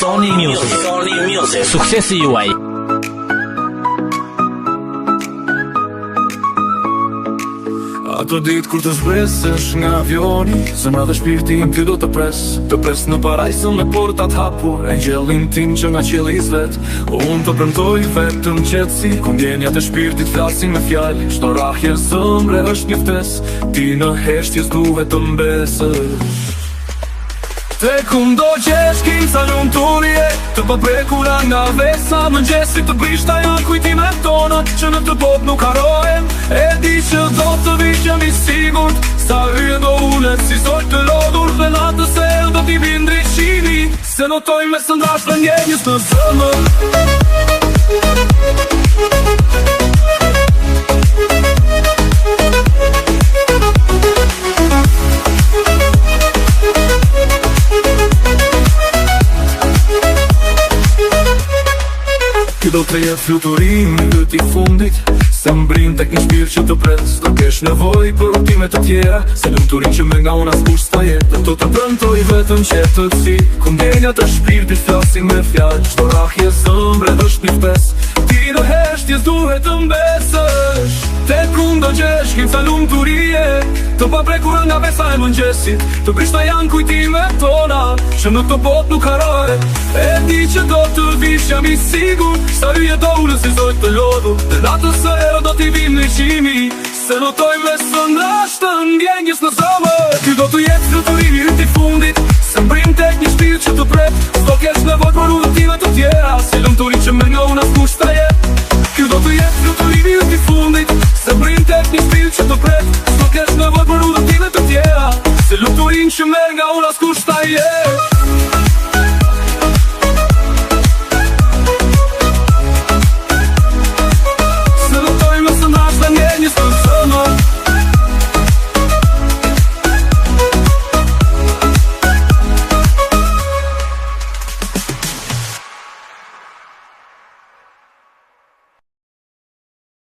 Sony Music. Suksesi juaj. Ato ditë kur të zbresësh nga avioni, zemra dhe shpirti im ty do të pres në parajsën me portat hapur, engjellin tim që nga qielli zvet. Unë të premtoj vetëm qetësi, ku ndjenjat e shpirtit flasin me fjalë. Çdo rrahje zemre është një ftesë, ti në heshtjes duhet të mbesësh. Te kundo qesh kim sa lumturie, të paprekura nga vesa mëngjesit të brishta janë kujtimet tona që në të botë nuk harohem. E di që do të vishëm i sigurt, sa hyje do ulet si sot të lodhur, dhe natës e do t'i vinë drejtshimi, se notoj me së ndash dhe ndjenjës në zemër. Ky do të jetë fluturim në gëti fundit, se mbrin tek një shpirt që të pres. Do kesh nevoj për rutime të tjera, se lumturin që me nga unë askush s'ta jetë. Do të premtoj vetëm qetësi, ku ndjenjat e shpirtit flasin me fjalë. Çdo rrahje zemre është një ftesë, ti në heshtjes duhet të mbesësh. Te kundo gjesh kim sa lumturie, të paprekura nga vesa e mëngjesit, të brishta janë kujtimet tona që në të botë nuk harohem. E di që do të vish jam i sigur, sa hyje do ullën si zojt të lodhur, dhe natës së herë do t'i vinë ndryshimi, se notoj me së ndash të ndjenjës në zemër. Ky do të jetë fluturimi i fundit, se mbrim tek një shpirt që të pret. S'do kesh nevojë për udhëtime të tjera, si lumturin që me nga unë askush s'ta jetë. Ky do të jetë fluturimi i fundit, se mbrim tek një shpirt që të pret. S'do kesh nevojë për udhëtime të tjera, si lumturin që me nga unë askush s'ta jetë.